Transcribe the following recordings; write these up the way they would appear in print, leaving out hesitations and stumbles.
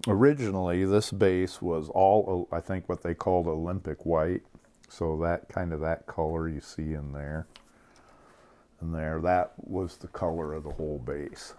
Originally, this bass was all, I think, what they called Olympic white. So that kind of that color you see in there and there, that was the color of the whole bass.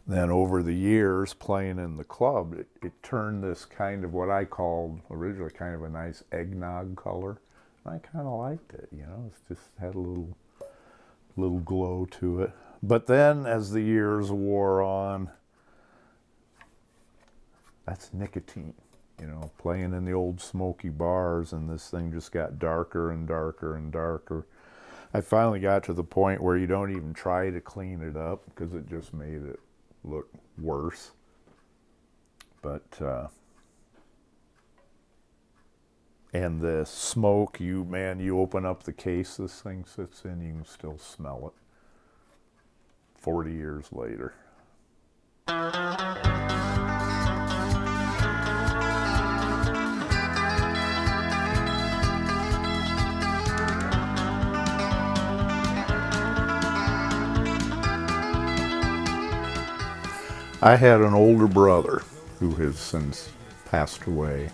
Then over the years playing in the club, it turned this kind of what I called originally kind of a nice eggnog color. I kind of liked it, you know. It just had a little glow to it. But then as the years wore on, that's nicotine, you know, playing in the old smoky bars, and this thing just got darker and darker and darker. I finally got to the point where you don't even try to clean it up because it just made it look worse. But and the smoke, you open up the case this thing sits in, you can still smell it 40 years later. I had an older brother who has since passed away,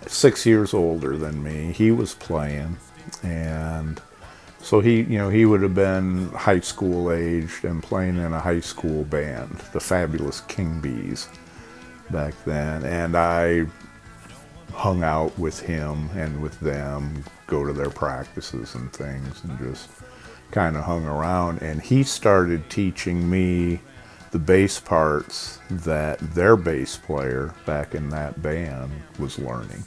6 years older than me. He was playing, and so he would have been high school aged and playing in a high school band, the Fabulous King Bees, back then. And I hung out with him and with them, go to their practices and things, and just kind of hung around. And he started teaching me the bass parts that their bass player back in that band was learning.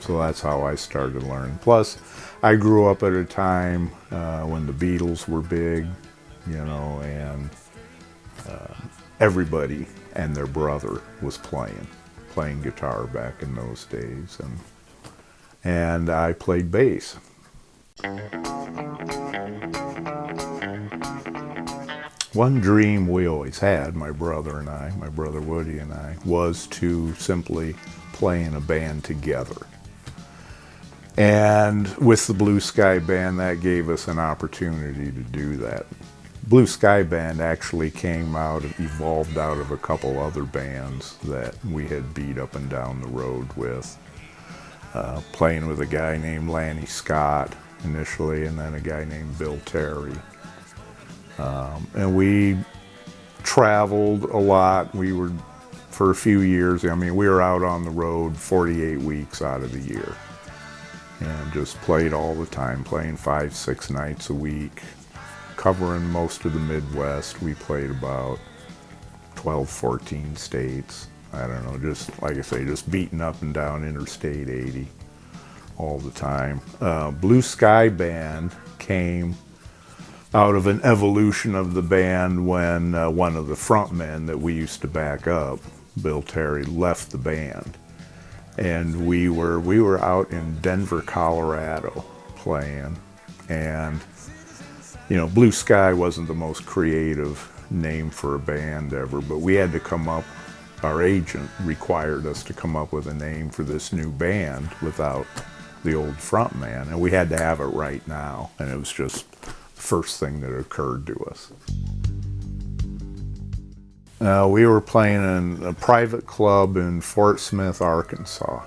So that's how I started learning. Plus, I grew up at a time when the Beatles were big, you know, and everybody and their brother was playing guitar back in those days, and I played bass. One dream we always had, my brother Woody and I, was to simply play in a band together. And with the Blue Sky Band, that gave us an opportunity to do that. Blue Sky Band actually evolved out of a couple other bands that we had beat up and down the road with. Playing with a guy named Lanny Scott initially, and then a guy named Bill Terry. And we traveled a lot. For a few years, we were out on the road 48 weeks out of the year. And just played all the time, playing 5-6 nights a week, covering most of the Midwest. We played about 12, 14 states. I don't know, just like I say, just beating up and down Interstate 80 all the time. Blue Sky Band came out of an evolution of the band when one of the front men that we used to back up, Bill Terry, left the band. And we were out in Denver, Colorado playing, and Blue Sky wasn't the most creative name for a band ever, but we had to come up, our agent required us to come up with a name for this new band without the old front man, and we had to have it right now, and it was just the first thing that occurred to us. We were playing in a private club in Fort Smith, Arkansas.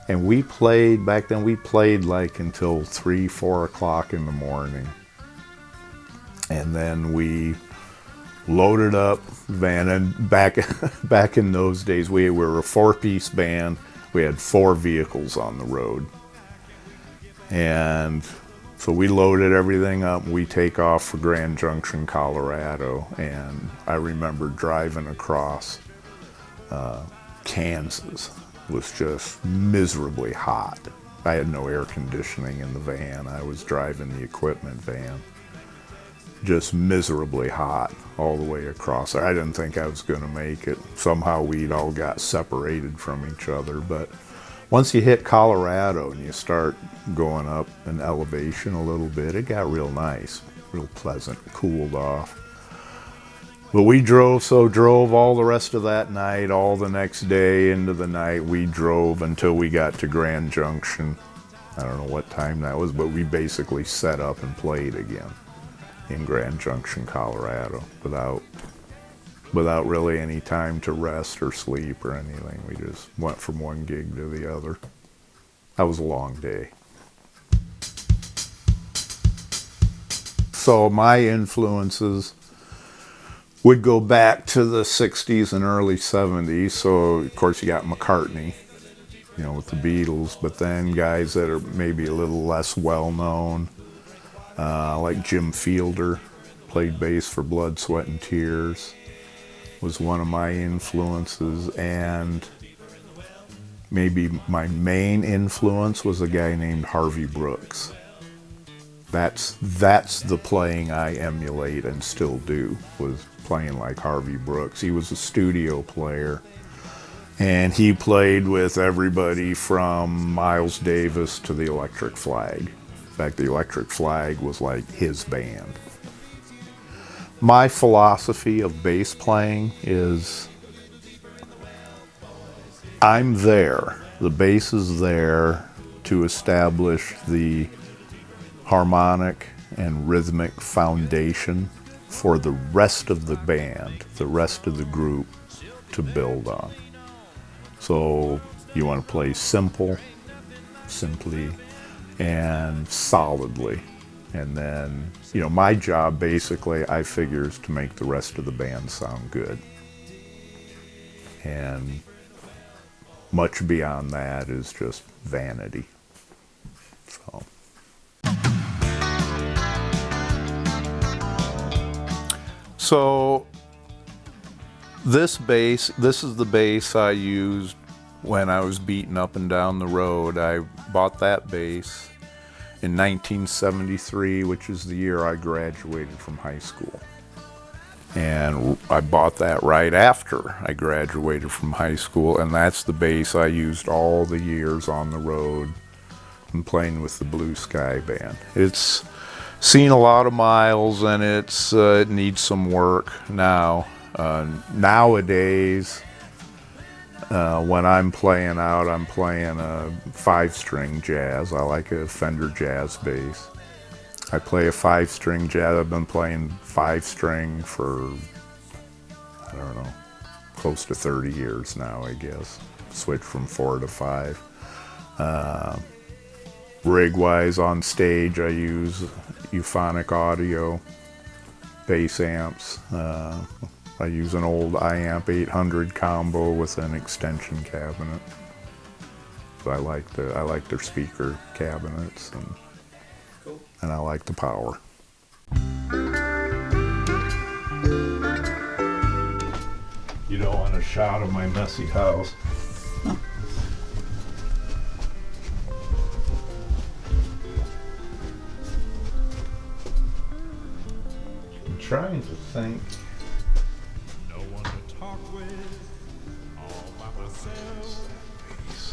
And back then we played like until 3, 4 o'clock in the morning. And then we loaded up the van, and back in those days we were a 4-piece band. We had 4 vehicles on the road. And so we loaded everything up. We take off for Grand Junction, Colorado, and I remember driving across Kansas. It was just miserably hot. I had no air conditioning in the van. I was driving the equipment van. Just miserably hot all the way across there. I didn't think I was going to make it. Somehow we'd all got separated from each other, but once you hit Colorado and you start going up in elevation a little bit, it got real nice, real pleasant, cooled off. But we drove all the rest of that night, all the next day into the night. We drove until we got to Grand Junction. I don't know what time that was, but we basically set up and played again in Grand Junction, Colorado, without without really any time to rest or sleep or anything. We just went from one gig to the other. That was a long day. So my influences would go back to the 60s and early 70s. So, of course, you got McCartney, with the Beatles, but then guys that are maybe a little less well-known, like Jim Fielder, played bass for Blood, Sweat, and Tears, was one of my influences. And maybe my main influence was a guy named Harvey Brooks. That's the playing I emulate and still do, was playing like Harvey Brooks. He was a studio player, and he played with everybody from Miles Davis to the Electric Flag. In fact, the Electric Flag was like his band. My philosophy of bass playing is I'm there. The bass is there to establish the harmonic and rhythmic foundation for the rest of the band, the rest of the group to build on. So you want to play simply, and solidly. And then, my job basically, I figure, is to make the rest of the band sound good. And much beyond that is just vanity. So this is the bass I used when I was beating up and down the road. I bought that bass in 1973, which is the year I graduated from high school. And I bought that right after I graduated from high school, and that's the bass I used all the years on the road and playing with the Blue Sky Band. It's seen a lot of miles, and it needs some work now. Nowadays, when I'm playing out, I'm playing a 5-string jazz. I like a Fender jazz bass. I play a 5-string jazz. I've been playing 5-string for, I don't know, close to 30 years now, I guess. Switched from 4 to 5. Rig-wise on stage, I use euphonic audio bass amps. I use an old iAmp 800 combo with an extension cabinet. So I like their speaker cabinets, and I like the power. You don't want a shot of my messy house. I'm trying to think. No one to talk with, all by myself.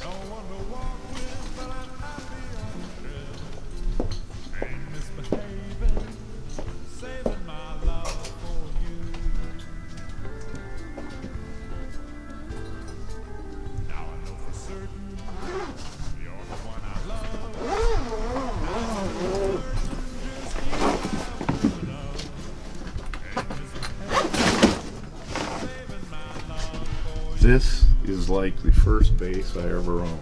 No one to walk with, but I'm happy on the trail. Ain't misbehaving, saving my love for you. Now I know for certain you're the one I love. This is like the first bass I ever owned.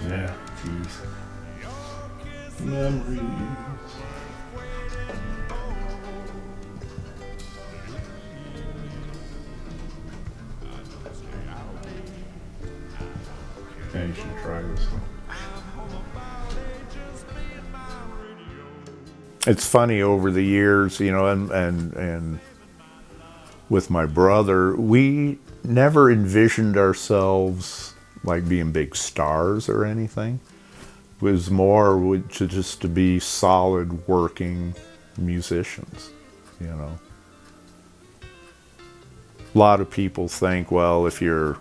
Yeah, geez. Memories. Yeah, you should try this one. It's funny, over the years, and with my brother, we never envisioned ourselves like being big stars or anything. It was more to be solid working musicians, A lot of people think, well, if you're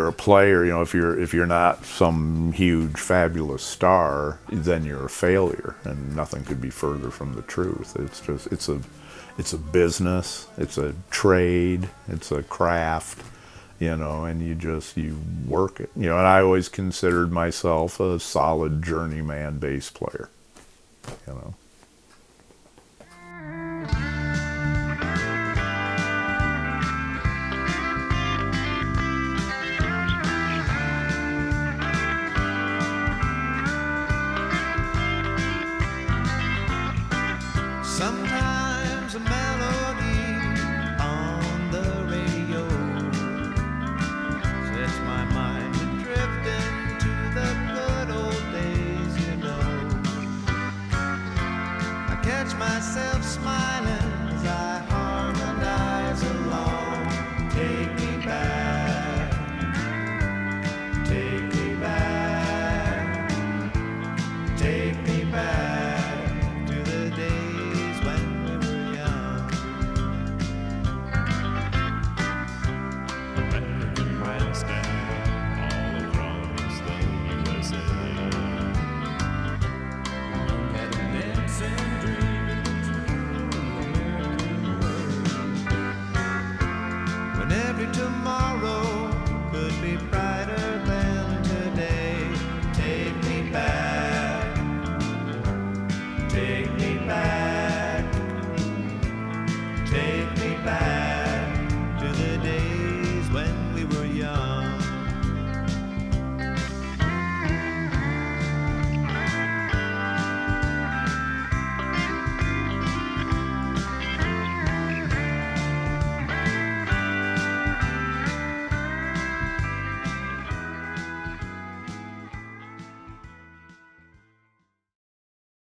a player, if you're not some huge fabulous star, then you're a failure, and nothing could be further from the truth. It's a business, it's a trade, it's a craft, you know, and you work it, you know. And I always considered myself a solid journeyman bass player, you know.